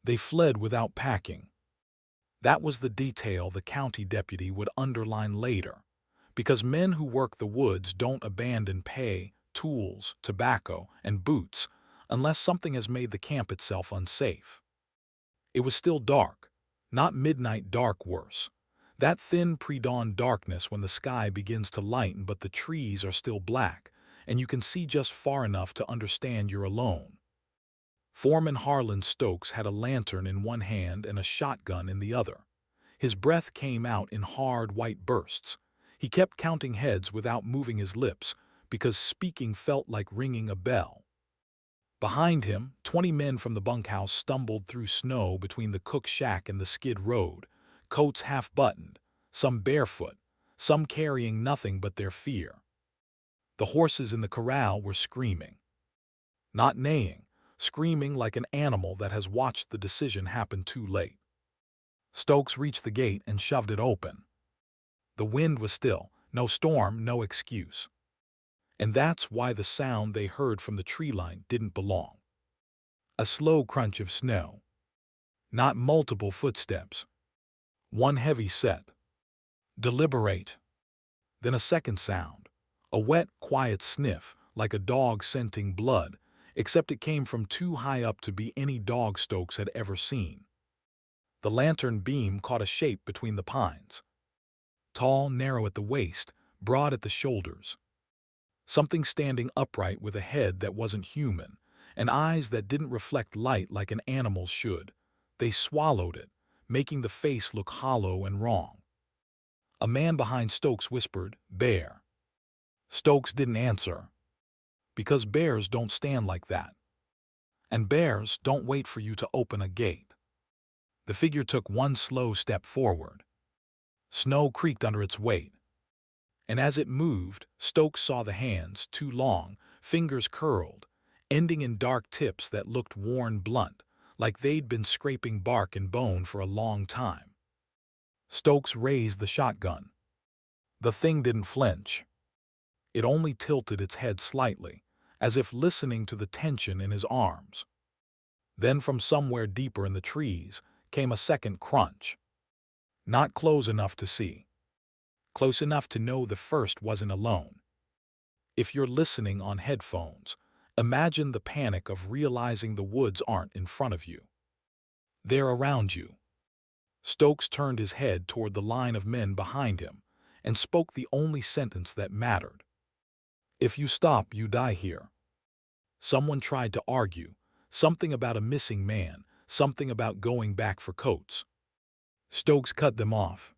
They fled without packing. That was the detail the county deputy would underline later, because men who work the woods don't abandon pay, tools, tobacco, and boots unless something has made the camp itself unsafe. It was still dark, not midnight dark worse. That thin pre-dawn darkness when the sky begins to lighten but the trees are still black, and you can see just far enough to understand you're alone. Foreman Harlan Stokes had a lantern in one hand and a shotgun in the other. His breath came out in hard white bursts. He kept counting heads without moving his lips, because speaking felt like ringing a bell. Behind him, 20 men from the bunkhouse stumbled through snow between the cook shack and the skid road, coats half-buttoned, some barefoot, some carrying nothing but their fear. The horses in the corral were screaming. Not neighing, screaming like an animal that has watched the decision happen too late. Stokes reached the gate and shoved it open. The wind was still, no storm, no excuse. And that's why the sound they heard from the tree line didn't belong. A slow crunch of snow. Not multiple footsteps. One heavy set. Deliberate. Then a second sound. A wet, quiet sniff, like a dog scenting blood, except it came from too high up to be any dog Stokes had ever seen. The lantern beam caught a shape between the pines. Tall, narrow at the waist, broad at the shoulders. Something standing upright with a head that wasn't human, and eyes that didn't reflect light like an animal's should. They swallowed it, making the face look hollow and wrong. A man behind Stokes whispered, "Bear." Stokes didn't answer. Because bears don't stand like that. And bears don't wait for you to open a gate. The figure took one slow step forward. Snow creaked under its weight. And as it moved, Stokes saw the hands, too long, fingers curled, ending in dark tips that looked worn blunt, like they'd been scraping bark and bone for a long time. Stokes raised the shotgun. The thing didn't flinch. It only tilted its head slightly, as if listening to the tension in his arms. Then from somewhere deeper in the trees came a second crunch. Not close enough to see. Close enough to know the first wasn't alone. If you're listening on headphones, imagine the panic of realizing the woods aren't in front of you. They're around you. Stokes turned his head toward the line of men behind him and spoke the only sentence that mattered. "If you stop, you die here." Someone tried to argue, something about a missing man, something about going back for coats. Stokes cut them off.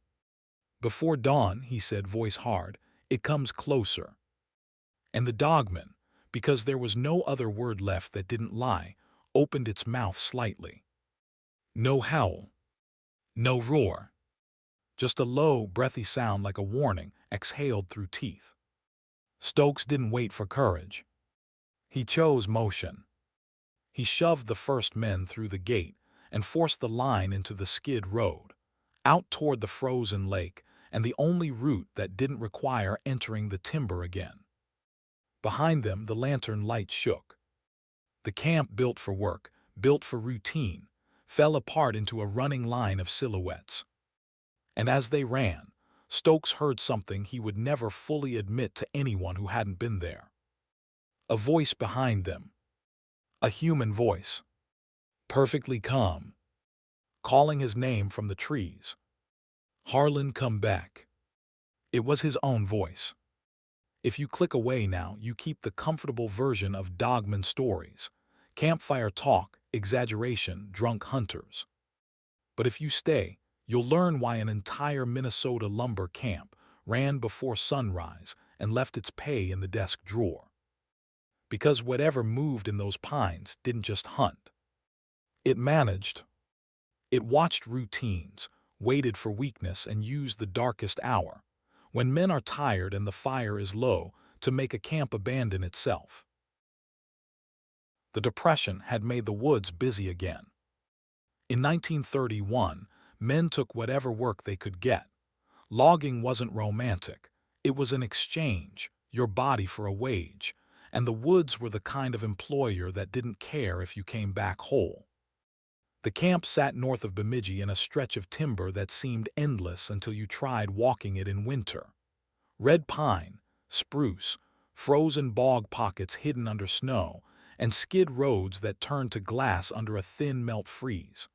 "Before dawn," he said, voice hard, "it comes closer." And the Dogman, because there was no other word left that didn't lie, opened its mouth slightly. No howl. No roar. Just a low, breathy sound like a warning exhaled through teeth. Stokes didn't wait for courage. He chose motion. He shoved the first men through the gate and forced the line into the skid road, out toward the frozen lake and the only route that didn't require entering the timber again. Behind them, the lantern light shook. The camp, built for work, built for routine, fell apart into a running line of silhouettes. And as they ran, Stokes heard something he would never fully admit to anyone who hadn't been there. A voice behind them. A human voice. Perfectly calm. Calling his name from the trees. "Harlan, come back." It was his own voice. If you click away now, you keep the comfortable version of Dogman stories. Campfire talk, exaggeration, drunk hunters. But if you stay, you'll learn why an entire Minnesota lumber camp ran before sunrise and left its pay in the desk drawer. Because whatever moved in those pines didn't just hunt. It managed. It watched routines, waited for weakness, and used the darkest hour, when men are tired and the fire is low, to make a camp abandon itself. The Depression had made the woods busy again. In 1931, men took whatever work they could get. Logging wasn't romantic. It was an exchange, your body for a wage, and the woods were the kind of employer that didn't care if you came back whole. The camp sat north of Bemidji in a stretch of timber that seemed endless until you tried walking it in winter. Red pine, spruce, frozen bog pockets hidden under snow, and skid roads that turned to glass under a thin melt freeze.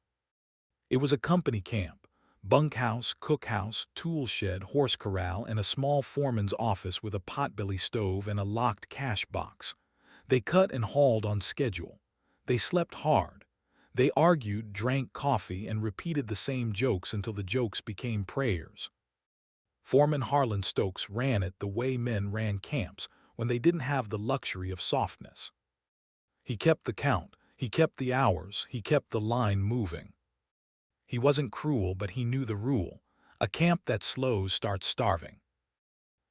It was a company camp: bunkhouse, cookhouse, tool shed, horse corral, and a small foreman's office with a potbelly stove and a locked cash box. They cut and hauled on schedule. They slept hard. They argued, drank coffee, and repeated the same jokes until the jokes became prayers. Foreman Harlan Stokes ran it the way men ran camps when they didn't have the luxury of softness. He kept the count, he kept the hours, he kept the line moving. He wasn't cruel, but he knew the rule: a camp that slows starts starving.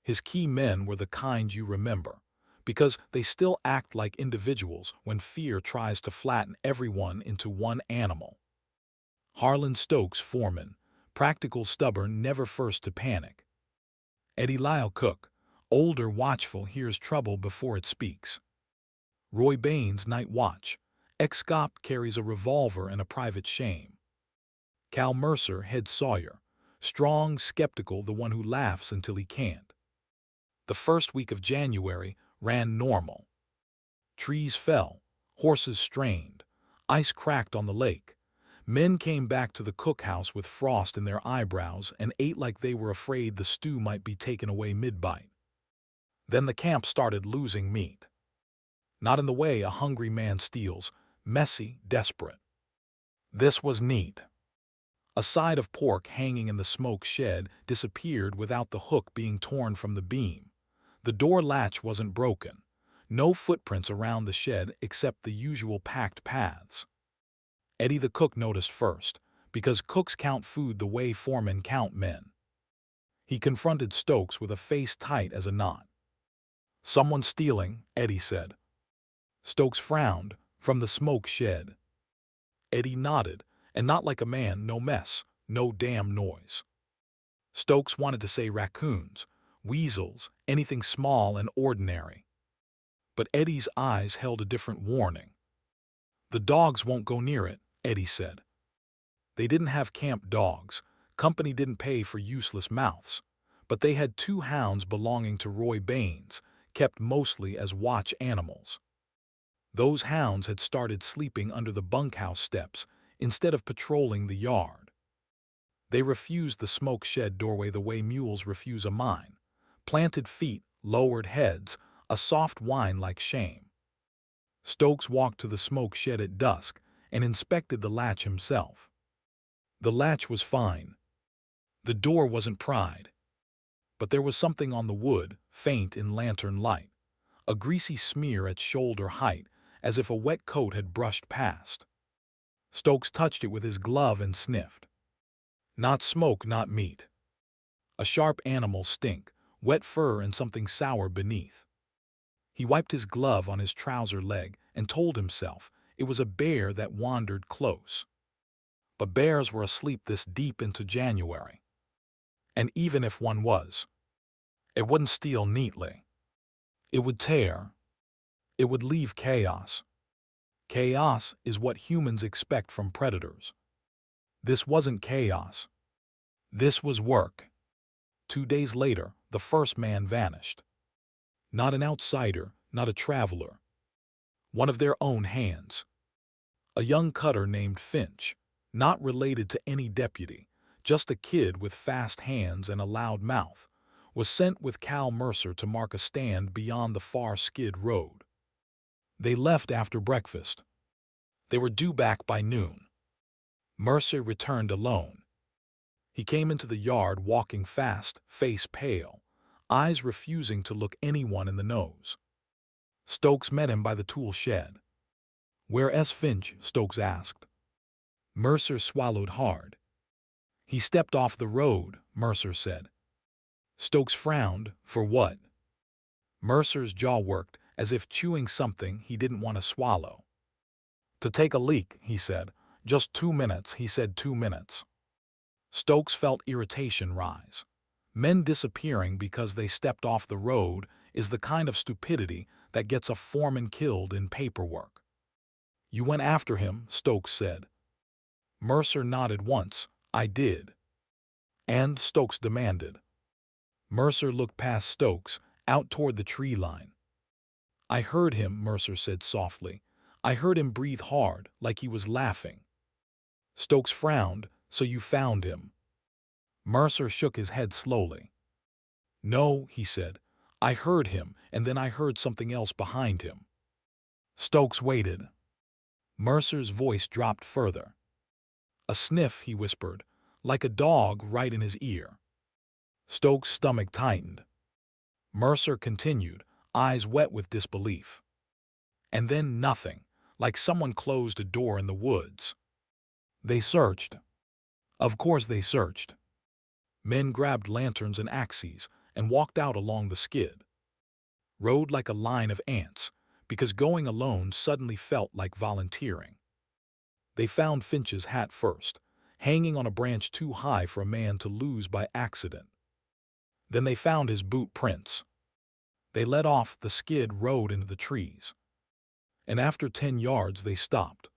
His key men were the kind you remember, because they still act like individuals when fear tries to flatten everyone into one animal. Harlan Stokes, foreman, practical, stubborn, never first to panic. Eddie Lyle, cook, older, watchful, hears trouble before it speaks. Roy Baines, night watch, ex-cop, carries a revolver and a private shame. Cal Mercer, head sawyer, strong, skeptical, the one who laughs until he can't. The first week of January ran normal. Trees fell, horses strained, ice cracked on the lake. Men came back to the cookhouse with frost in their eyebrows and ate like they were afraid the stew might be taken away mid-bite. Then the camp started losing meat. Not in the way a hungry man steals, messy, desperate. This was neat. A side of pork hanging in the smoke shed disappeared without the hook being torn from the beam. The door latch wasn't broken. No footprints around the shed except the usual packed paths. Eddie the cook noticed first, because cooks count food the way foremen count men. He confronted Stokes with a face tight as a knot. "Someone stealing," Eddie said. Stokes frowned. "From the smoke shed." Eddie nodded, and not like a man: "No mess, no damn noise." Stokes wanted to say raccoons, weasels, anything small and ordinary. But Eddie's eyes held a different warning. "The dogs won't go near it," Eddie said. They didn't have camp dogs. Company didn't pay for useless mouths. But they had 2 hounds belonging to Roy Baines, kept mostly as watch animals. Those hounds had started sleeping under the bunkhouse steps instead of patrolling the yard. They refused the smoke shed doorway the way mules refuse a mine: planted feet, lowered heads, a soft whine like shame. Stokes walked to the smoke shed at dusk and inspected the latch himself. The latch was fine. The door wasn't pried. But there was something on the wood, faint in lantern light, a greasy smear at shoulder height, as if a wet coat had brushed past. Stokes touched it with his glove and sniffed. Not smoke, not meat. A sharp animal stink, wet fur and something sour beneath. He wiped his glove on his trouser leg and told himself it was a bear that wandered close. But bears were asleep this deep into January. And even if one was, it wouldn't steal neatly. It would tear. It would leave chaos. Chaos is what humans expect from predators. This wasn't chaos. This was work. 2 days later, the first man vanished. Not an outsider, not a traveler. One of their own hands. A young cutter named Finch, not related to any deputy, just a kid with fast hands and a loud mouth, was sent with Cal Mercer to mark a stand beyond the far skid road. They left after breakfast. They were due back by noon. Mercer returned alone. He came into the yard walking fast, face pale, eyes refusing to look anyone in the nose. Stokes met him by the tool shed. "Where's Finch?" Stokes asked. Mercer swallowed hard. "He stepped off the road," Mercer said. Stokes frowned. "For what?" Mercer's jaw worked, as if chewing something he didn't want to swallow. "To take a leak," he said. "Just 2 minutes," he said. 2 minutes. Stokes felt irritation rise. Men disappearing because they stepped off the road is the kind of stupidity that gets a foreman killed in paperwork. "You went after him," Stokes said. Mercer nodded once. "I did." "And?" Stokes demanded. Mercer looked past Stokes, out toward the tree line. "I heard him," Mercer said softly. "I heard him breathe hard, like he was laughing." Stokes frowned. "So you found him?" Mercer shook his head slowly. "No," he said. "I heard him, and then I heard something else behind him." Stokes waited. Mercer's voice dropped further. "A sniff," he whispered, "like a dog right in his ear." Stokes' stomach tightened. Mercer continued, eyes wet with disbelief. "And then nothing, like someone closed a door in the woods." They searched. Of course they searched. Men grabbed lanterns and axes and walked out along the skid. Rode like a line of ants, because going alone suddenly felt like volunteering. They found Finch's hat first, hanging on a branch too high for a man to lose by accident. Then they found his boot prints. They let off, the skid rode into the trees. And after 10 yards they stopped.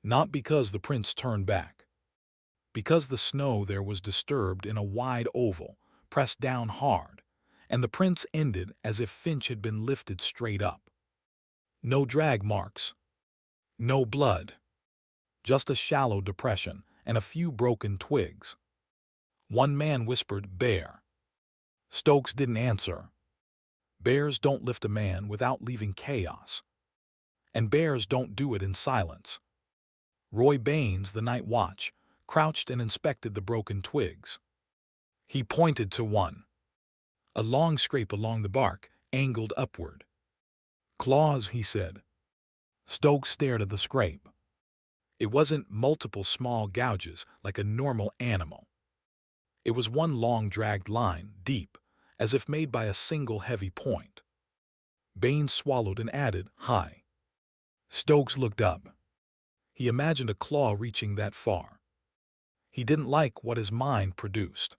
Not because the prints turned back. Because the snow there was disturbed in a wide oval, pressed down hard, and the prints ended as if Finch had been lifted straight up. No drag marks. No blood. Just a shallow depression and a few broken twigs. One man whispered, "Bear." Stokes didn't answer. Bears don't lift a man without leaving chaos. And bears don't do it in silence. Roy Baines, the night watch, crouched and inspected the broken twigs. He pointed to one. A long scrape along the bark, angled upward. "Claws," he said. Stokes stared at the scrape. It wasn't multiple small gouges like a normal animal. It was one long dragged line, deep, as if made by a single heavy point. Baines swallowed and added, "High." Stokes looked up. He imagined a claw reaching that far. He didn't like what his mind produced.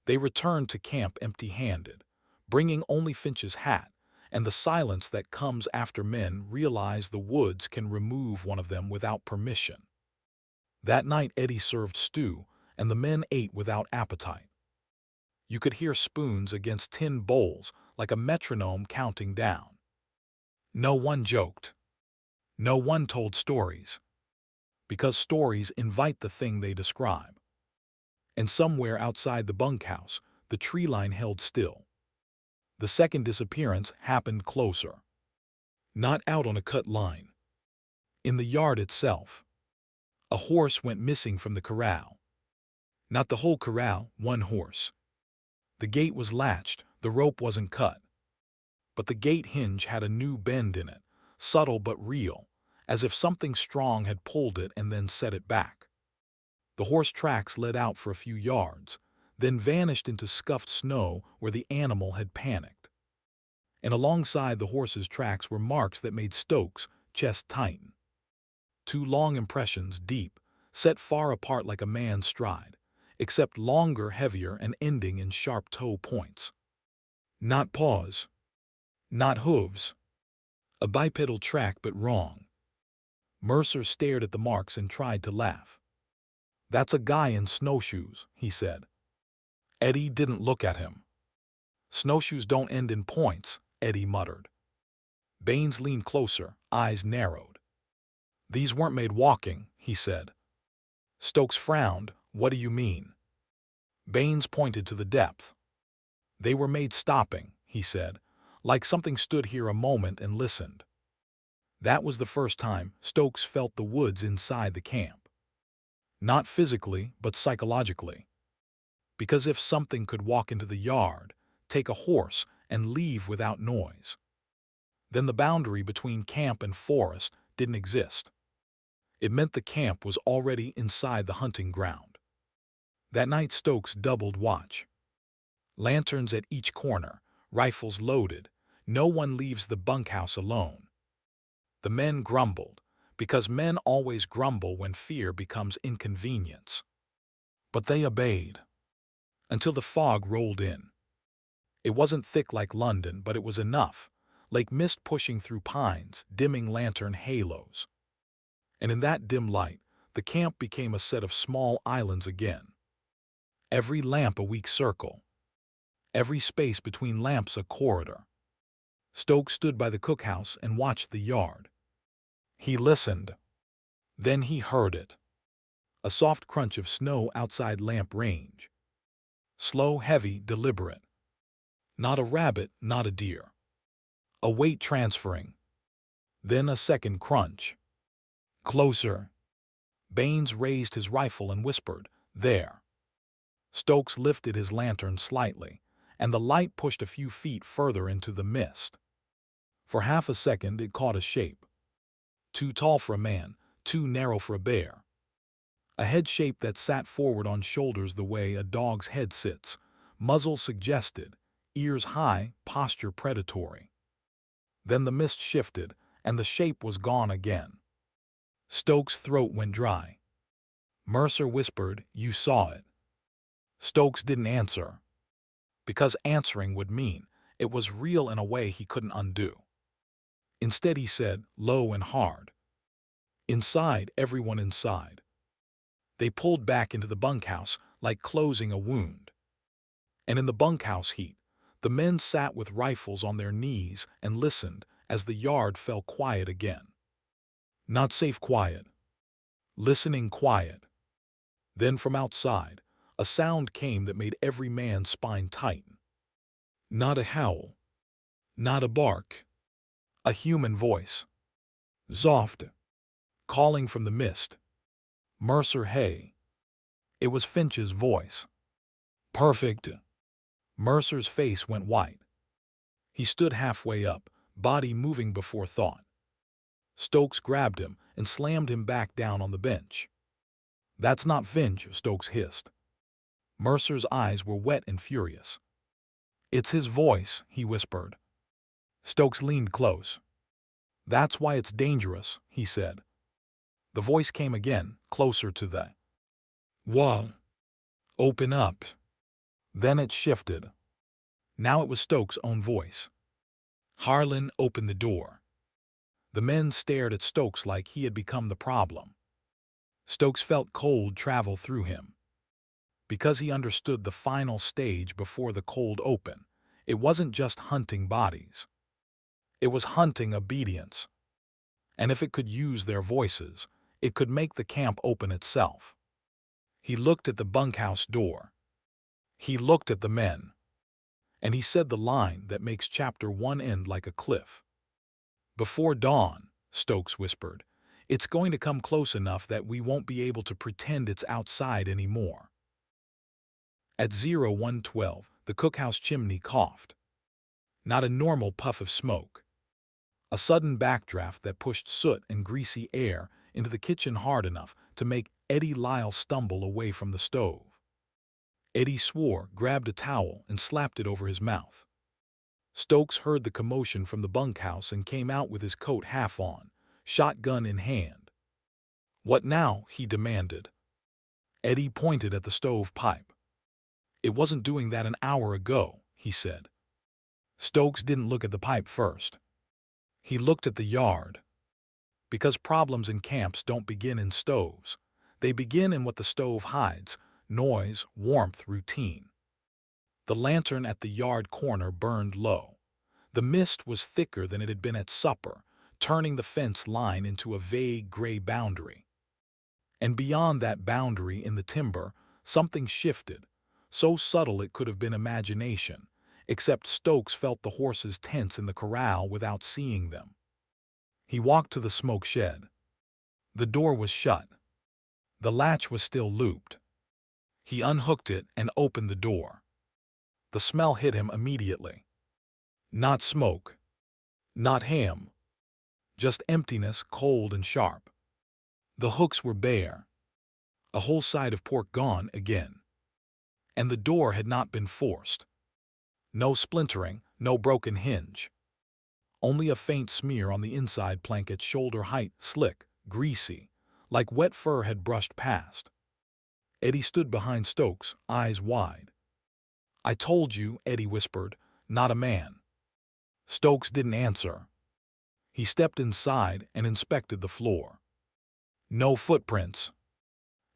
They returned to camp empty-handed, bringing only Finch's hat and the silence that comes after men realize the woods can remove one of them without permission. That night Eddie served stew, and the men ate without appetite. You could hear spoons against tin bowls like a metronome counting down. No one joked. No one told stories. Because stories invite the thing they describe. And somewhere outside the bunkhouse, the tree line held still. The second disappearance happened closer. Not out on a cut line. In the yard itself. A horse went missing from the corral. Not the whole corral, one horse. The gate was latched, the rope wasn't cut. But the gate hinge had a new bend in it, subtle but real, as if something strong had pulled it and then set it back. The horse tracks led out for a few yards, then vanished into scuffed snow where the animal had panicked. And alongside the horse's tracks were marks that made Stokes' chest tighten. 2 long impressions, deep, set far apart like a man's stride, except longer, heavier, and ending in sharp toe points. Not paws. Not hooves. A bipedal track, but wrong. Mercer stared at the marks and tried to laugh. "That's a guy in snowshoes," he said. Eddie didn't look at him. "Snowshoes don't end in points," Eddie muttered. Baines leaned closer, eyes narrowed. "These weren't made walking," he said. Stokes frowned. "What do you mean?" Baines pointed to the depth. "They were made stopping," he said, "like something stood here a moment and listened." That was the first time Stokes felt the woods inside the camp. Not physically, but psychologically. Because if something could walk into the yard, take a horse, and leave without noise, then the boundary between camp and forest didn't exist. It meant the camp was already inside the hunting ground. That night Stokes doubled watch. Lanterns at each corner, rifles loaded. No one leaves the bunkhouse alone. The men grumbled, because men always grumble when fear becomes inconvenience. But they obeyed. Until the fog rolled in. It wasn't thick like London, but it was enough, like mist pushing through pines, dimming lantern halos. And in that dim light, The camp became a set of small islands again. Every lamp a weak circle. Every space between lamps a corridor. Stokes stood by the cookhouse and watched the yard. He listened. Then he heard it. A soft crunch of snow outside lamp range. Slow, heavy, deliberate. Not a rabbit, not a deer. A weight transferring. Then a second crunch. Closer. Baines raised his rifle and whispered, "There." Stokes lifted his lantern slightly, and the light pushed a few feet further into the mist. For half a second it caught a shape. Too tall for a man, too narrow for a bear. A head shape that sat forward on shoulders the way a dog's head sits, muzzle suggested, ears high, posture predatory. Then the mist shifted, and the shape was gone again. Stokes' throat went dry. Mercer whispered, "You saw it." Stokes didn't answer. Because answering would mean it was real in a way he couldn't undo. Instead he said, low and hard, "Inside, everyone inside." They pulled back into the bunkhouse like closing a wound. And in the bunkhouse heat, the men sat with rifles on their knees and listened as the yard fell quiet again. Not safe quiet. Listening quiet. Then from outside, a sound came that made every man's spine tighten. Not a howl. Not a bark. A human voice. Soft. Calling from the mist. "Mercer, hey." It was Finch's voice. "Perfect." Mercer's face went white. He stood halfway up, body moving before thought. Stokes grabbed him and slammed him back down on the bench. "That's not Finch," Stokes hissed. Mercer's eyes were wet and furious. "It's his voice," he whispered. Stokes leaned close. "That's why it's dangerous," he said. The voice came again, closer to the wall. "Open up." Then it shifted. Now it was Stokes' own voice. "Harlan, open the door." The men stared at Stokes like he had become the problem. Stokes felt cold travel through him. Because he understood the final stage before the cold open, it wasn't just hunting bodies. It was hunting obedience. And if it could use their voices, it could make the camp open itself. He looked at the bunkhouse door. He looked at the men. And he said the line that makes chapter 1 end like a cliff. "Before dawn," Stokes whispered, "it's going to come close enough that we won't be able to pretend it's outside anymore." At 0112, the cookhouse chimney coughed. Not a normal puff of smoke. A sudden backdraft that pushed soot and greasy air into the kitchen hard enough to make Eddie Lyle stumble away from the stove. Eddie swore, grabbed a towel, and slapped it over his mouth. Stokes heard the commotion from the bunkhouse and came out with his coat half on, shotgun in hand. "What now?" he demanded. Eddie pointed at the stove pipe. "It wasn't doing that an hour ago," he said. Stokes didn't look at the pipe first. He looked at the yard. Because problems in camps don't begin in stoves. They begin in what the stove hides: noise, warmth, routine. The lantern at the yard corner burned low. The mist was thicker than it had been at supper, turning the fence line into a vague gray boundary. And beyond that boundary in the timber, something shifted, so subtle it could have been imagination, except Stokes felt the horses tense in the corral without seeing them. He walked to the smoke shed. The door was shut. The latch was still looped. He unhooked it and opened the door. The smell hit him immediately. Not smoke. Not ham. Just emptiness, cold and sharp. The hooks were bare. A whole side of pork gone again. And the door had not been forced. No splintering, no broken hinge. Only a faint smear on the inside plank at shoulder height, slick, greasy, like wet fur had brushed past. Eddie stood behind Stokes, eyes wide. "I told you," Eddie whispered, "not a man." Stokes didn't answer. He stepped inside and inspected the floor. No footprints.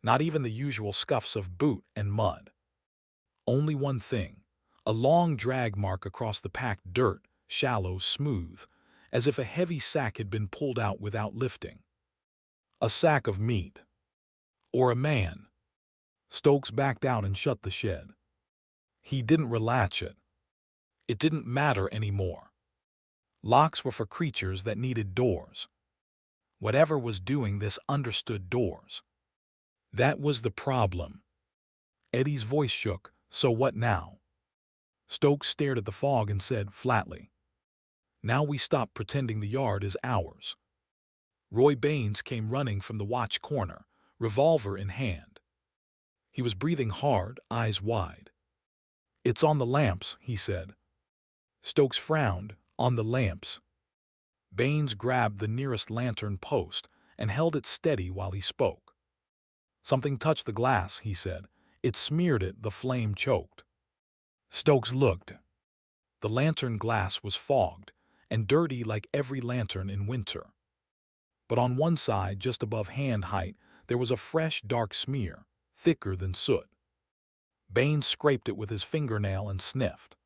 not even the usual scuffs of boot and mud. Only one thing, a long drag mark across the packed dirt, shallow, smooth, as if a heavy sack had been pulled out without lifting. A sack of meat. Or a man. Stokes backed out and shut the shed. He didn't relatch it. It didn't matter anymore. Locks were for creatures that needed doors. Whatever was doing this understood doors. That was the problem. Eddie's voice shook. So what now? Stokes stared at the fog and said flatly, "Now we stop pretending the yard is ours." Roy Baines came running from the watch corner, revolver in hand. He was breathing hard, eyes wide. "It's on the lamps," he said. Stokes frowned. "On the lamps." Baines grabbed the nearest lantern post and held it steady while he spoke. "Something touched the glass," he said. "It smeared it, the flame choked." Stokes looked. The lantern glass was fogged and dirty like every lantern in winter. But on one side, just above hand height, there was a fresh, dark smear, thicker than soot. Baines scraped it with his fingernail and sniffed.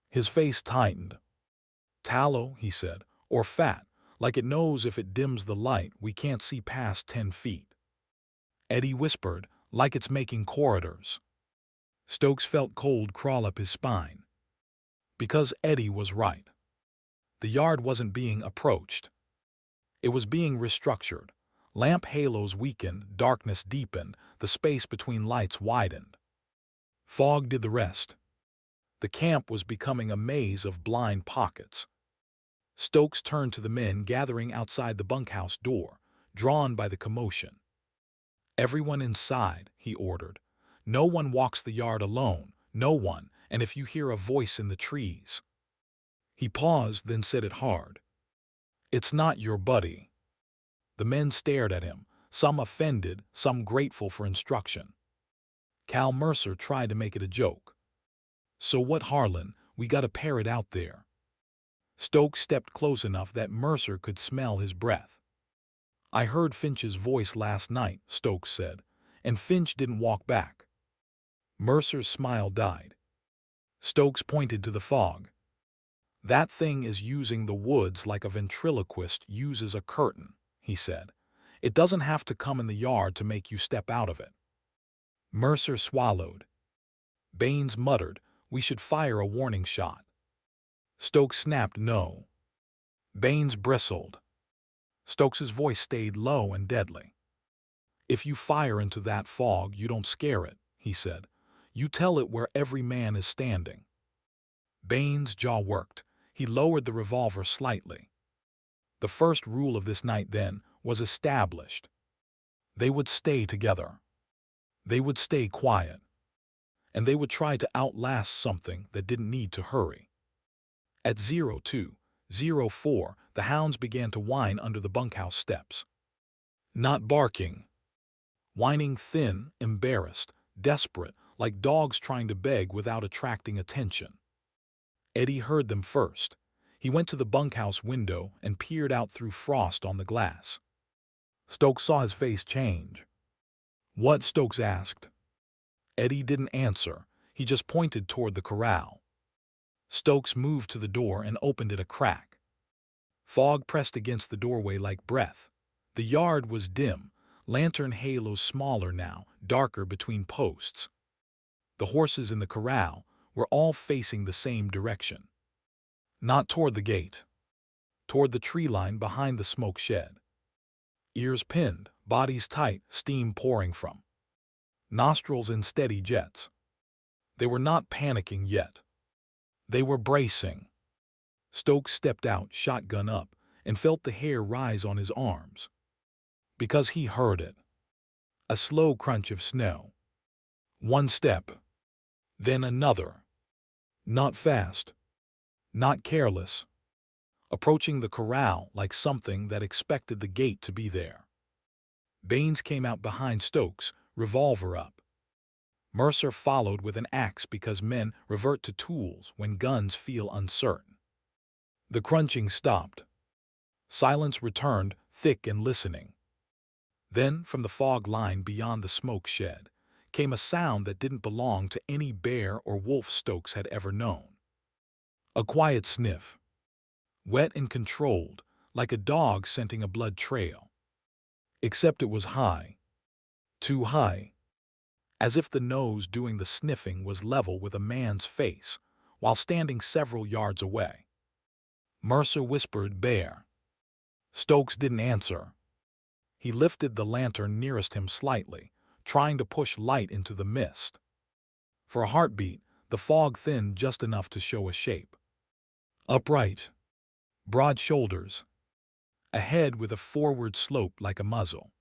His face tightened. "Tallow," he said, "or fat, like it knows if it dims the light, we can't see past 10 feet. Eddie whispered, "Like it's making corridors." Stokes felt cold crawl up his spine. Because Eddie was right. The yard wasn't being approached. It was being restructured. Lamp halos weakened, darkness deepened, the space between lights widened. Fog did the rest. The camp was becoming a maze of blind pockets. Stokes turned to the men gathering outside the bunkhouse door, drawn by the commotion. "Everyone inside," he ordered. "No one walks the yard alone, no one, and if you hear a voice in the trees." He paused, then said it hard. "It's not your buddy." The men stared at him, some offended, some grateful for instruction. Cal Mercer tried to make it a joke. "So what, Harlan? We gotta pair it out there." Stokes stepped close enough that Mercer could smell his breath. "I heard Finch's voice last night," Stokes said, "and Finch didn't walk back." Mercer's smile died. Stokes pointed to the fog. "That thing is using the woods like a ventriloquist uses a curtain," he said. "It doesn't have to come in the yard to make you step out of it." Mercer swallowed. Baines muttered, "We should fire a warning shot." Stokes snapped no. Baines bristled. Stokes's voice stayed low and deadly. "If you fire into that fog, you don't scare it," he said. "You tell it where every man is standing." Baines' jaw worked. He lowered the revolver slightly. The first rule of this night, then, was established. They would stay together. They would stay quiet. And they would try to outlast something that didn't need to hurry. At 02:04, the hounds began to whine under the bunkhouse steps. Not barking. Whining thin, embarrassed, desperate, like dogs trying to beg without attracting attention. Eddie heard them first. He went to the bunkhouse window and peered out through frost on the glass. Stokes saw his face change. "What?" Stokes asked. Eddie didn't answer. He just pointed toward the corral. Stokes moved to the door and opened it a crack. Fog pressed against the doorway like breath. The yard was dim, lantern halos smaller now, darker between posts. The horses in the corral were all facing the same direction. Not toward the gate. Toward the tree line behind the smoke shed. Ears pinned, bodies tight, steam pouring from. Nostrils in steady jets. They were not panicking yet. They were bracing. Stokes stepped out, shotgun up, and felt the hair rise on his arms. Because he heard it. A slow crunch of snow. One step. Then another. Not fast. Not careless. Approaching the corral like something that expected the gate to be there. Baines came out behind Stokes, revolver up. Mercer followed with an axe because men revert to tools when guns feel uncertain. The crunching stopped. Silence returned, thick and listening. Then, from the fog line beyond the smoke shed, came a sound that didn't belong to any bear or wolf Stokes had ever known. A quiet sniff, wet and controlled, like a dog scenting a blood trail. Except it was high, too high, as if the nose doing the sniffing was level with a man's face, while standing several yards away. Mercer whispered, "Bear." Stokes didn't answer. He lifted the lantern nearest him slightly, trying to push light into the mist. For a heartbeat, the fog thinned just enough to show a shape. Upright, broad shoulders, a head with a forward slope like a muzzle.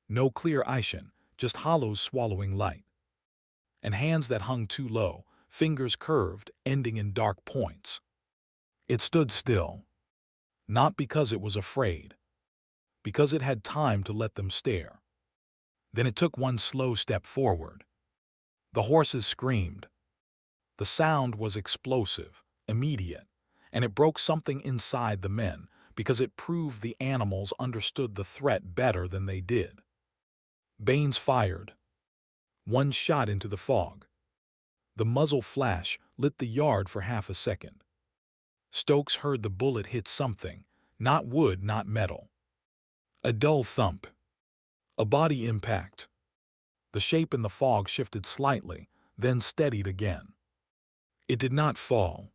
No clear Ishan, just hollows swallowing light. And hands that hung too low, fingers curved, ending in dark points. It stood still, not because it was afraid, because it had time to let them stare. Then it took one slow step forward. The horses screamed. The sound was explosive, immediate, and it broke something inside the men because it proved the animals understood the threat better than they did. Baines fired. One shot into the fog. The muzzle flash lit the yard for half a second. Stokes heard the bullet hit something, not wood, not metal. A dull thump. A body impact. The shape in the fog shifted slightly, then steadied again. It did not fall.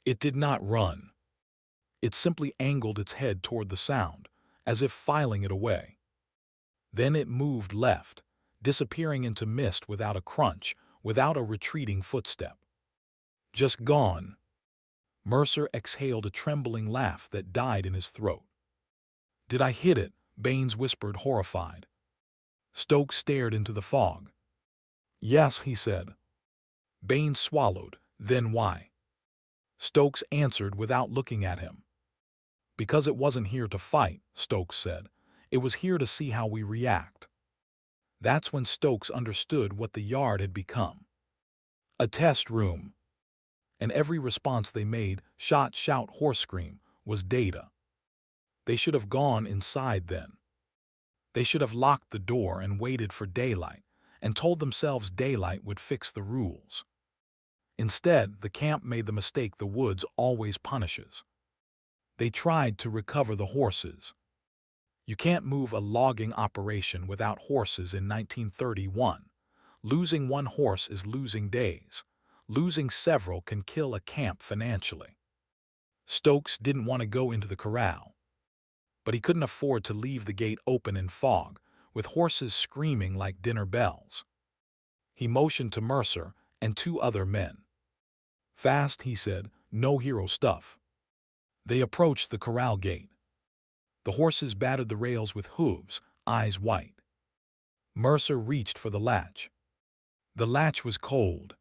It did not run. It simply angled its head toward the sound, as if filing it away. Then it moved left, disappearing into mist without a crunch, without a retreating footstep. Just gone. Mercer exhaled a trembling laugh that died in his throat. "Did I hit it?" Baines whispered, horrified. Stokes stared into the fog. "Yes," he said. Baines swallowed. "Then why?" Stokes answered without looking at him. "Because it wasn't here to fight," Stokes said. "It was here to see how we react." That's when Stokes understood what the yard had become. A test room. And every response they made, shot, shout, horse scream, was data. They should have gone inside then. They should have locked the door and waited for daylight, and told themselves daylight would fix the rules. Instead, the camp made the mistake the woods always punishes. They tried to recover the horses. You can't move a logging operation without horses in 1931. Losing one horse is losing days. Losing several can kill a camp financially. Stokes didn't want to go into the corral, but he couldn't afford to leave the gate open in fog, with horses screaming like dinner bells. He motioned to Mercer and two other men. "Fast," he said, "no hero stuff." They approached the corral gate. The horses battered the rails with hooves, eyes white. Mercer reached for the latch. The latch was cold.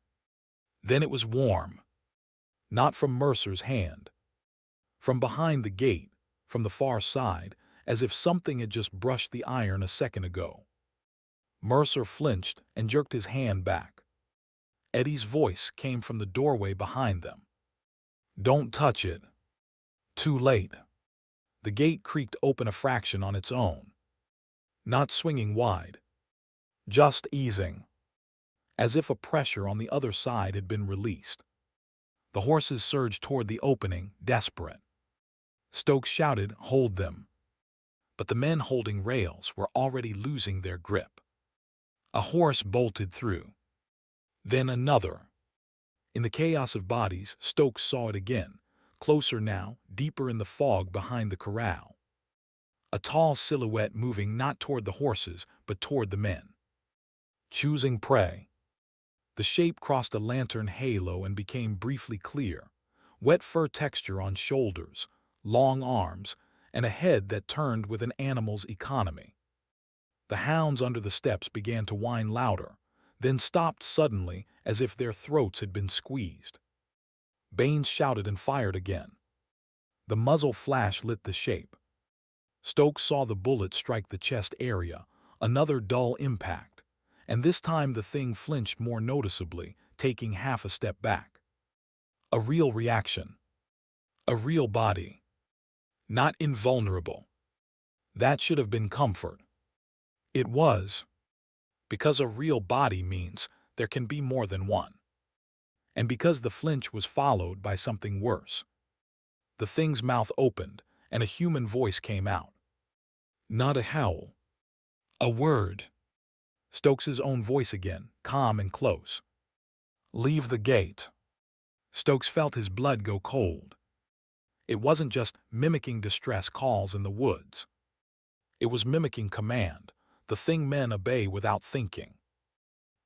Then it was warm. Not from Mercer's hand. From behind the gate, from the far side, as if something had just brushed the iron a second ago. Mercer flinched and jerked his hand back. Eddie's voice came from the doorway behind them. "Don't touch it." Too late. The gate creaked open a fraction on its own. Not swinging wide. Just easing. As if a pressure on the other side had been released. The horses surged toward the opening, desperate. Stokes shouted, "Hold them." But the men holding rails were already losing their grip. A horse bolted through. Then another. In the chaos of bodies, Stokes saw it again, closer now, deeper in the fog behind the corral. A tall silhouette moving not toward the horses, but toward the men. Choosing prey. The shape crossed a lantern halo and became briefly clear. Wet fur texture on shoulders, long arms, and a head that turned with an animal's economy. The hounds under the steps began to whine louder, then stopped suddenly as if their throats had been squeezed. Baines shouted and fired again. The muzzle flash lit the shape. Stokes saw the bullet strike the chest area, another dull impact, and this time the thing flinched more noticeably, taking half a step back. A real reaction. A real body. Not invulnerable. That should have been comfort. It was, because a real body means there can be more than one. And because the flinch was followed by something worse. The thing's mouth opened, and a human voice came out. Not a howl. A word. Stokes's own voice again, calm and close. Leave the gate. Stokes felt his blood go cold. It wasn't just mimicking distress calls in the woods. It was mimicking command, the thing men obey without thinking.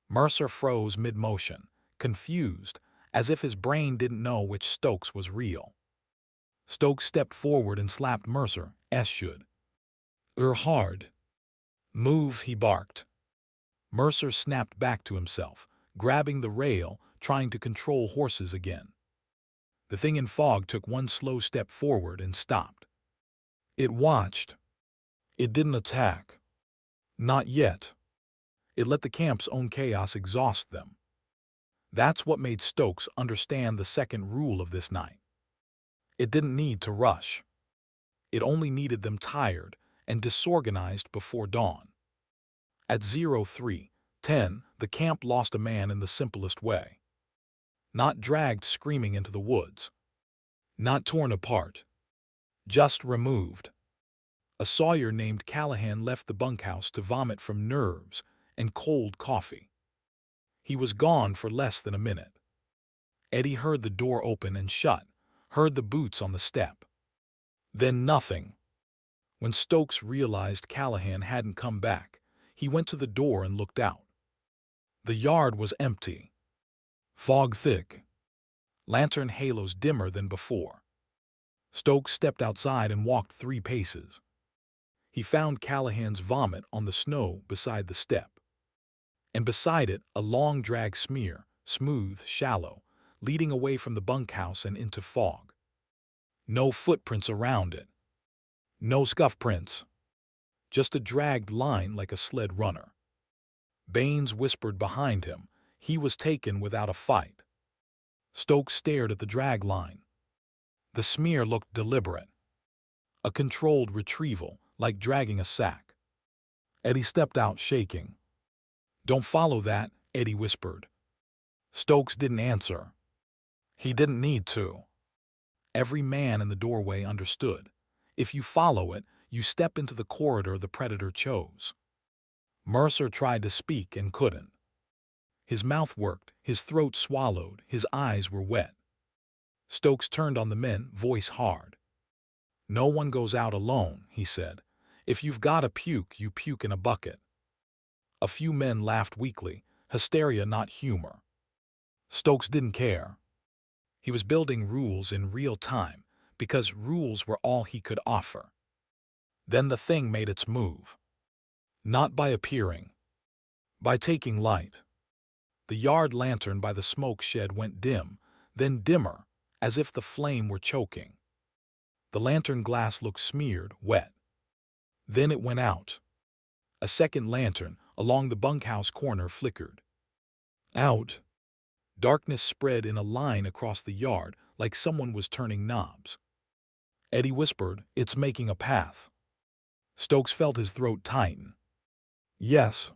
Mercer froze mid-motion, confused, as if his brain didn't know which Stokes was real. Stokes stepped forward and slapped Mercer, as should. Hard. Move, he barked. Mercer snapped back to himself, grabbing the rail, trying to control horses again. The thing in fog took one slow step forward and stopped. It watched. It didn't attack. Not yet. It let the camp's own chaos exhaust them. That's what made Stokes understand the second rule of this night. It didn't need to rush. It only needed them tired and disorganized before dawn. At 03:10, the camp lost a man in the simplest way. Not dragged screaming into the woods. Not torn apart. Just removed. A sawyer named Callahan left the bunkhouse to vomit from nerves and cold coffee. He was gone for less than a minute. Eddie heard the door open and shut, heard the boots on the step. Then nothing. When Stokes realized Callahan hadn't come back, he went to the door and looked out. The yard was empty. Fog thick. Lantern halos dimmer than before. Stokes stepped outside and walked 3 paces. He found Callahan's vomit on the snow beside the step. And beside it, a long drag smear, smooth, shallow, leading away from the bunkhouse and into fog. No footprints around it. No scuff prints. Just a dragged line like a sled runner. Baines whispered behind him. He was taken without a fight. Stokes stared at the drag line. The smear looked deliberate. A controlled retrieval, like dragging a sack. Eddie stepped out shaking. Don't follow that, Eddie whispered. Stokes didn't answer. He didn't need to. Every man in the doorway understood. If you follow it, you step into the corridor the predator chose. Mercer tried to speak and couldn't. His mouth worked, his throat swallowed, his eyes were wet. Stokes turned on the men, voice hard. No one goes out alone, he said. If you've got to puke, you puke in a bucket. A few men laughed weakly, hysteria not humor. Stokes didn't care. He was building rules in real time, because rules were all he could offer. Then the thing made its move. Not by appearing. By taking light. The yard lantern by the smoke shed went dim, then dimmer, as if the flame were choking. The lantern glass looked smeared, wet. Then it went out. A second lantern, along the bunkhouse corner, flickered. Out. Darkness spread in a line across the yard, like someone was turning knobs. Eddie whispered, "It's making a path." Stokes felt his throat tighten. Yes.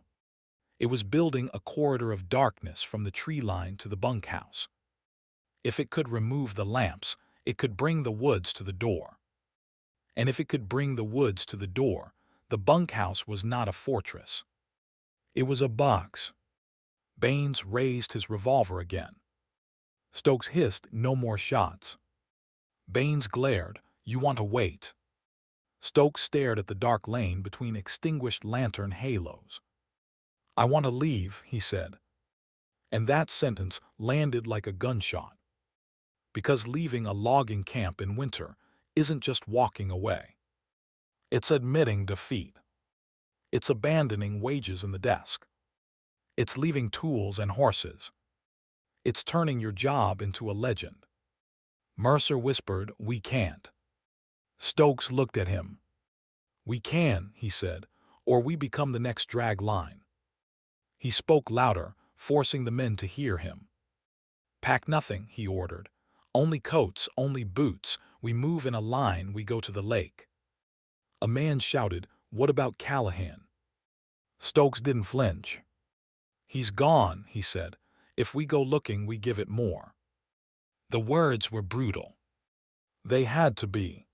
It was building a corridor of darkness from the tree line to the bunkhouse. If it could remove the lamps, it could bring the woods to the door. And if it could bring the woods to the door, the bunkhouse was not a fortress. It was a box. Baines raised his revolver again. Stokes hissed, "No more shots." Baines glared, "You want to wait." Stokes stared at the dark lane between extinguished lantern halos. "I want to leave," he said. And that sentence landed like a gunshot. Because leaving a logging camp in winter isn't just walking away. It's admitting defeat. It's abandoning wages in the desk. It's leaving tools and horses. It's turning your job into a legend. Mercer whispered, "We can't." Stokes looked at him. "We can," he said, "or we become the next drag line." He spoke louder, forcing the men to hear him. "Pack nothing," he ordered. "Only coats, only boots. We move in a line, we go to the lake." A man shouted, "What about Callahan?" Stokes didn't flinch. "He's gone," he said. "If we go looking, we give it more." The words were brutal. They had to be,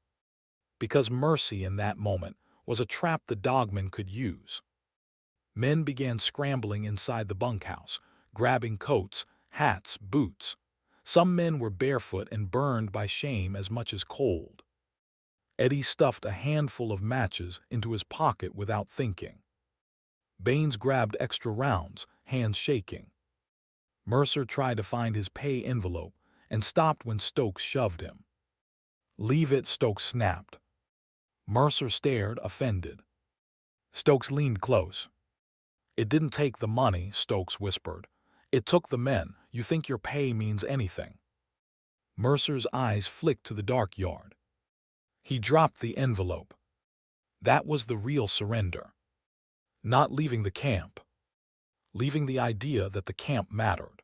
because mercy in that moment was a trap the Dogman could use. Men began scrambling inside the bunkhouse, grabbing coats, hats, boots. Some men were barefoot and burned by shame as much as cold. Eddie stuffed a handful of matches into his pocket without thinking. Baines grabbed extra rounds, hands shaking. Mercer tried to find his pay envelope and stopped when Stokes shoved him. "Leave it," Stokes snapped. Mercer stared, offended. Stokes leaned close. "It didn't take the money," Stokes whispered. "It took the men. You think your pay means anything?" Mercer's eyes flicked to the dark yard. He dropped the envelope. That was the real surrender. Not leaving the camp. Leaving the idea that the camp mattered.